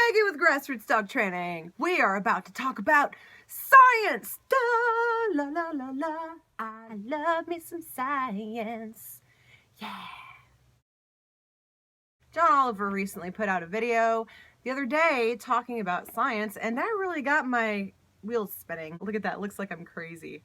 Maggie with Grassroots Dog Training. We are about to talk about science. Da, la, la, la, la. I love me some science. Yeah. John Oliver recently put out a video the other day talking about science, and that really got my wheels spinning. Look at that. It looks like I'm crazy.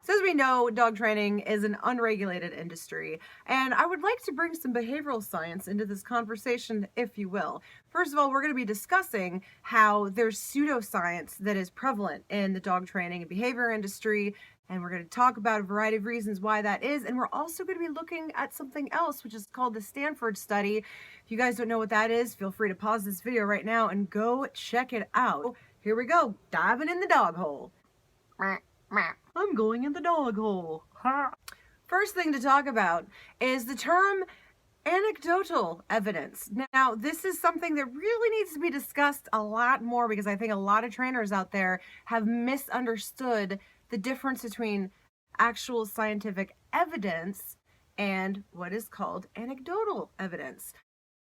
So as we know, dog training is an unregulated industry, and I would like to bring some behavioral science into this conversation, if you will. First of all, we're going to be discussing how there's pseudoscience that is prevalent in the dog training and behavior industry, and we're going to talk about a variety of reasons why that is, and we're also going to be looking at something else, which is called the Stanford study. If you guys don't know what that is, feel free to pause this video right now and go check it out. Here we go, diving in the dog hole. I'm going in the dog hole. First thing to talk about is the term anecdotal evidence. Now, this is something that really needs to be discussed a lot more because I think a lot of trainers out there have misunderstood the difference between actual scientific evidence and what is called anecdotal evidence.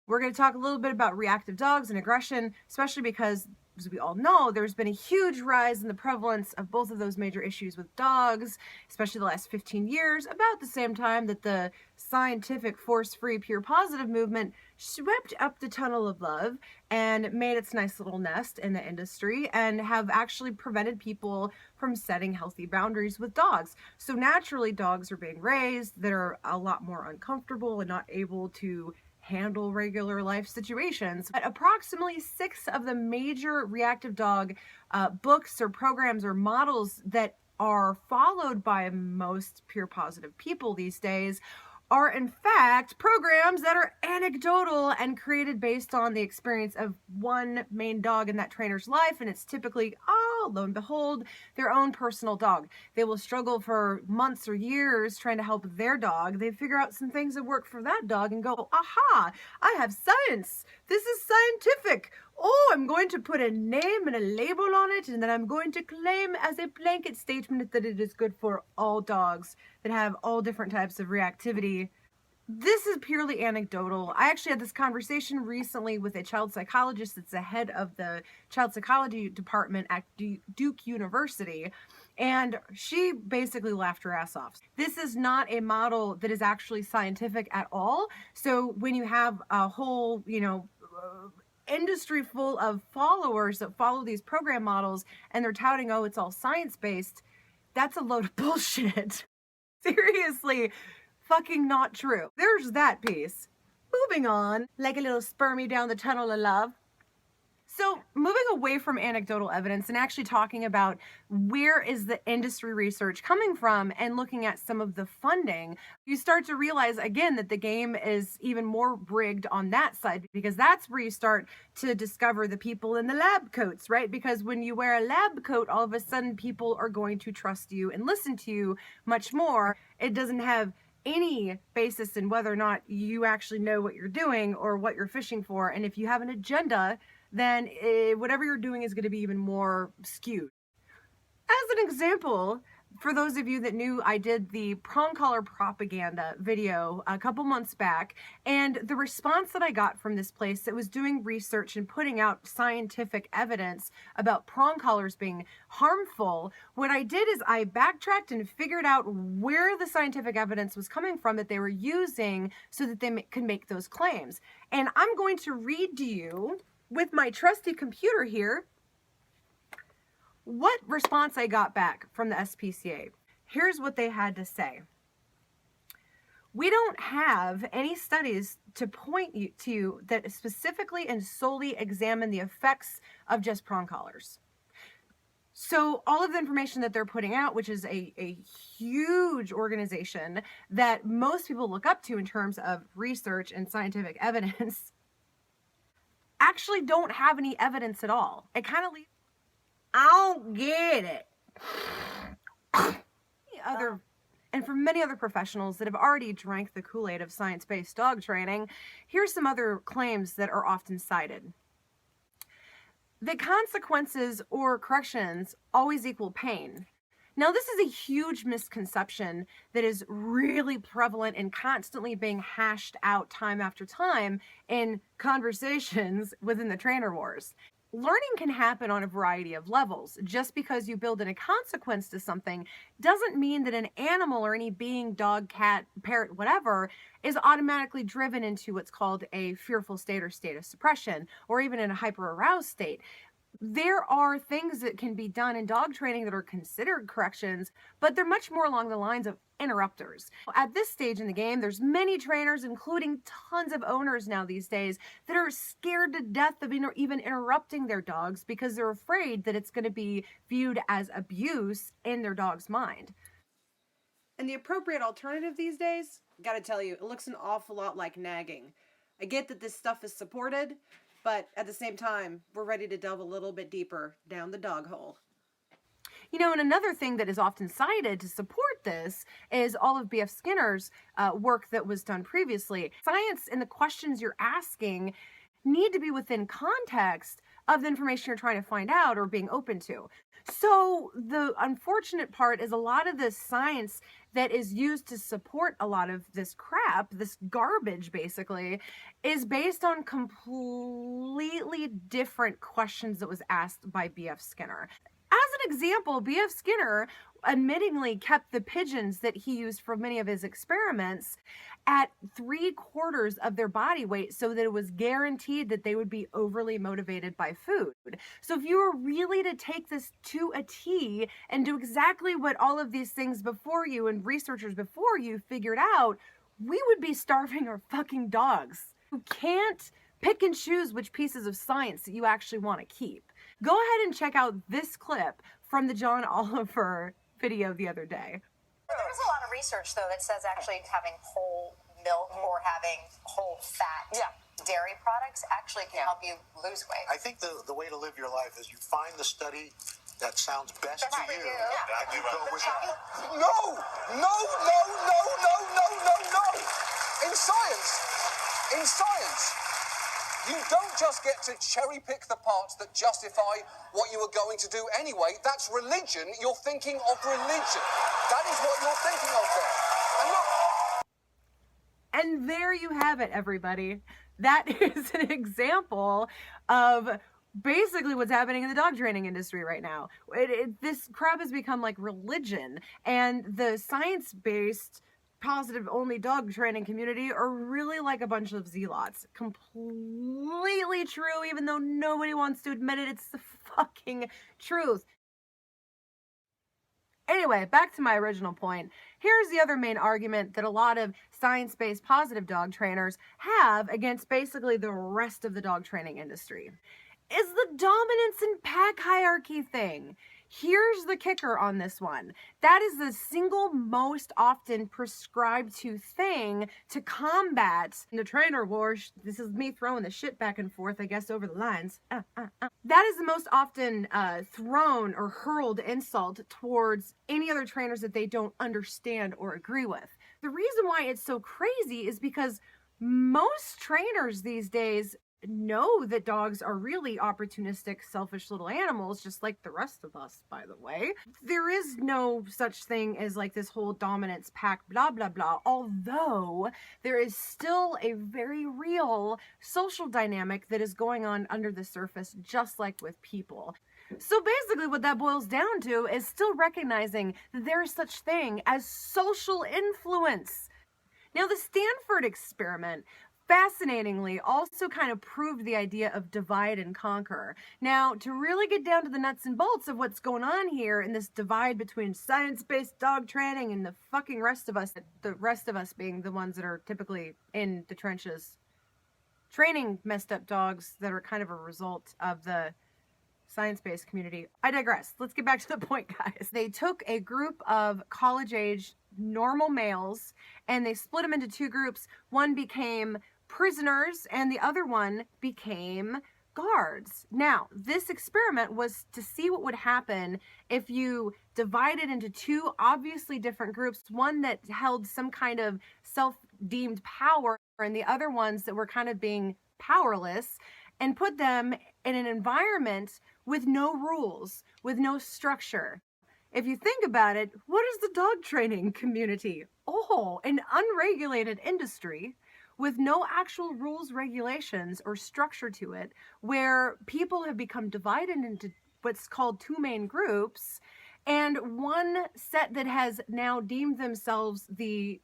We're going to talk a little bit about reactive dogs and aggression, especially because, as we all know, there's been a huge rise in the prevalence of both of those major issues with dogs, especially the last 15 years, about the same time that the scientific force-free pure positive movement swept up the tunnel of love and made its nice little nest in the industry and have actually prevented people from setting healthy boundaries with dogs. So naturally, dogs are being raised that are a lot more uncomfortable and not able to handle regular life situations. But approximately 6 of the major reactive dog books or programs or models that are followed by most pure positive people these days are in fact programs that are anecdotal and created based on the experience of one main dog in that trainer's life, and it's typically, lo and behold, their own personal dog. They will struggle for months or years trying to help their dog. They figure out some things that work for that dog and go, aha, I have science. This is scientific. Oh, I'm going to put a name and a label on it, and then I'm going to claim as a blanket statement that it is good for all dogs that have all different types of reactivity. This is purely anecdotal. I actually had this conversation recently with a child psychologist that's the head of the child psychology department at Duke University, and she basically laughed her ass off. This is not a model that is actually scientific at all. So when you have a whole, industry full of followers that follow these program models and they're touting, oh, it's all science-based, that's a load of bullshit. Seriously, fucking not true. There's that piece. Moving on, like a little spermie down the tunnel of love. So moving away from anecdotal evidence and actually talking about where is the industry research coming from and looking at some of the funding, you start to realize again that the game is even more rigged on that side, because that's where you start to discover the people in the lab coats, right? Because when you wear a lab coat, all of a sudden people are going to trust you and listen to you much more. It doesn't have any basis in whether or not you actually know what you're doing or what you're fishing for. And if you have an agenda, then whatever you're doing is going to be even more skewed. As an example, for those of you that knew, I did the prong collar propaganda video a couple months back, and the response that I got from this place that was doing research and putting out scientific evidence about prong collars being harmful, what I did is I backtracked and figured out where the scientific evidence was coming from that they were using so that they could make those claims. And I'm going to read to you, with my trusty computer here, what response I got back from the SPCA. Here's what they had to say. We don't have any studies to point you to that specifically and solely examine the effects of just prong collars. So all of the information that they're putting out, which is a huge organization that most people look up to in terms of research and scientific evidence, actually don't have any evidence at all. It kind of leaves, I don't get it. And for many other professionals that have already drank the Kool-Aid of science-based dog training, here's some other claims that are often cited. The consequences or corrections always equal pain. Now, this is a huge misconception that is really prevalent and constantly being hashed out time after time in conversations within the trainer wars. Learning can happen on a variety of levels. Just because you build in a consequence to something doesn't mean that an animal or any being, dog, cat, parrot, whatever, is automatically driven into what's called a fearful state or state of suppression, or even in a hyper-aroused state. There are things that can be done in dog training that are considered corrections, but they're much more along the lines of interrupters. At this stage in the game, there's many trainers, including tons of owners now these days, that are scared to death of even interrupting their dogs because they're afraid that it's going to be viewed as abuse in their dog's mind. And the appropriate alternative these days, gotta tell you, it looks an awful lot like nagging. I get that this stuff is supported, but at the same time, we're ready to delve a little bit deeper down the dog hole. You know, and another thing that is often cited to support this is all of B.F. Skinner's work that was done previously. Science and the questions you're asking need to be within context of the information you're trying to find out or being open to. So the unfortunate part is a lot of the science that is used to support a lot of this crap, this garbage basically, is based on completely different questions that was asked by B.F. Skinner. As an example, B.F. Skinner admittingly kept the pigeons that he used for many of his experiments at 3/4 of their body weight so that it was guaranteed that they would be overly motivated by food. So if you were really to take this to a T and do exactly what all of these things before you and researchers before you figured out, we would be starving our fucking dogs. You can't pick and choose which pieces of science that you actually want to keep. Go ahead and check out this clip from the John Oliver video the other day. There's a lot of research, though, that says actually having whole milk or having whole fat dairy products actually can help you lose weight. I think the way to live your life is you find the study that sounds best to you, and you go with that. No! In science, you don't just get to cherry pick the parts that justify what you were going to do anyway. That's religion. You're thinking of religion. That is what you're thinking of there. And there you have it, everybody. That is an example of basically what's happening in the dog training industry right now. This crap has become like religion, and the science-based positive only dog training community are really like a bunch of zealots. Completely true, even though nobody wants to admit it. It's the fucking truth. Anyway, back to my original point. Here's the other main argument that a lot of science-based positive dog trainers have against basically the rest of the dog training industry is the dominance and pack hierarchy thing. Here's the kicker on this one. That is the single most often prescribed to thing to combat the trainer wars. This is me throwing the shit back and forth, I guess, over the lines. That is the most often thrown or hurled insult towards any other trainers that they don't understand or agree with. The reason why it's so crazy is because most trainers these days know that dogs are really opportunistic, selfish little animals, just like the rest of us, by the way. There is no such thing as like this whole dominance pack, blah, blah, blah, although there is still a very real social dynamic that is going on under the surface, just like with people. So basically what that boils down to is still recognizing that there is such thing as social influence. Now, the Stanford experiment fascinatingly also kind of proved the idea of divide and conquer. Now, to really get down to the nuts and bolts of what's going on here in this divide between science-based dog training and the fucking rest of us being the ones that are typically in the trenches training messed up dogs that are kind of a result of the science-based community. I digress. Let's get back to the point, guys. They took a group of college-age normal males and they split them into two groups. One became prisoners and the other one became guards. Now, this experiment was to see what would happen if you divided into two obviously different groups, one that held some kind of self-deemed power and the other ones that were kind of being powerless, and put them in an environment with no rules, with no structure. if you think about it, what is the dog training community? Oh, an unregulated industry with no actual rules, regulations, or structure to it, where people have become divided into what's called two main groups, and one set that has now deemed themselves the,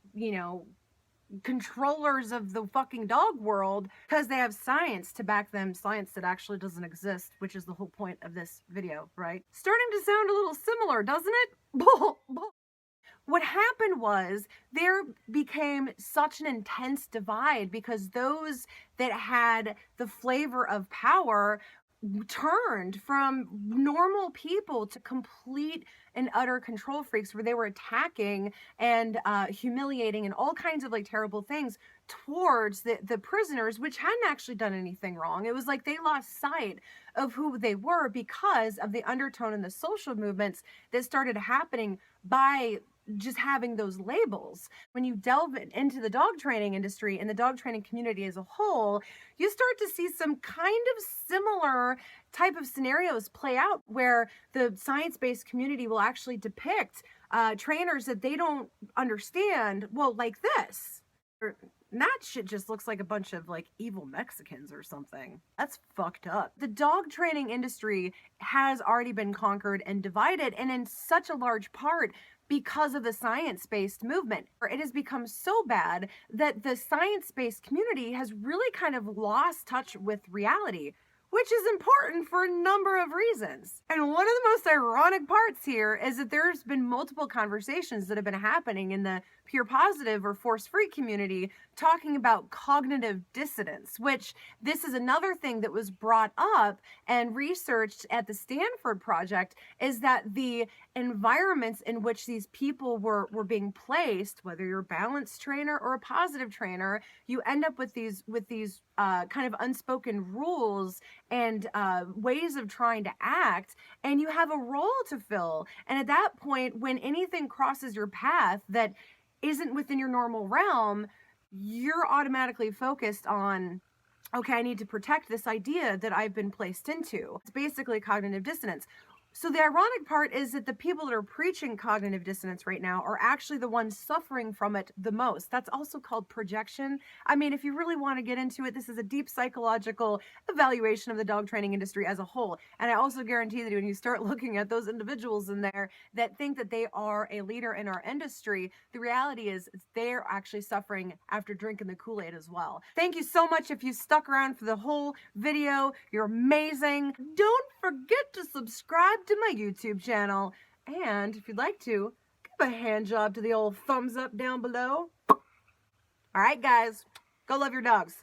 controllers of the fucking dog world because they have science to back them, science that actually doesn't exist, which is the whole point of this video, right? Starting to sound a little similar, doesn't it? What happened was there became such an intense divide because those that had the flavor of power turned from normal people to complete and utter control freaks, where they were attacking and humiliating and all kinds of like terrible things towards the prisoners, which hadn't actually done anything wrong. It was like they lost sight of who they were because of the undertone and the social movements that started happening by just having those labels. When you delve into the dog training industry and the dog training community as a whole, you start to see some kind of similar type of scenarios play out where the science-based community will actually depict trainers that they don't understand, well, like this. And that shit just looks like a bunch of like evil Mexicans or something. That's fucked up. The dog training industry has already been conquered and divided, and in such a large part because of the science-based movement. It has become so bad that the science-based community has really kind of lost touch with reality, which is important for a number of reasons. And one of the most ironic parts here is that there's been multiple conversations that have been happening in the pure positive or force-free community talking about cognitive dissonance, which this is another thing that was brought up and researched at the Stanford Project, is that the environments in which these people were being placed, whether you're a balanced trainer or a positive trainer, you end up with these kind of unspoken rules and ways of trying to act, and you have a role to fill. And at that point, when anything crosses your path that isn't within your normal realm, you're automatically focused on, okay, I need to protect this idea that I've been placed into. It's basically cognitive dissonance. So the ironic part is that the people that are preaching cognitive dissonance right now are actually the ones suffering from it the most. That's also called projection. I mean, if you really want to get into it, this is a deep psychological evaluation of the dog training industry as a whole. And I also guarantee that when you start looking at those individuals in there that think that they are a leader in our industry, the reality is they're actually suffering after drinking the Kool-Aid as well. Thank you so much if you stuck around for the whole video. You're amazing. Don't forget to subscribe to my YouTube channel, and if you'd like to, give a hand job to the old thumbs up down below. All right, guys, go love your dogs.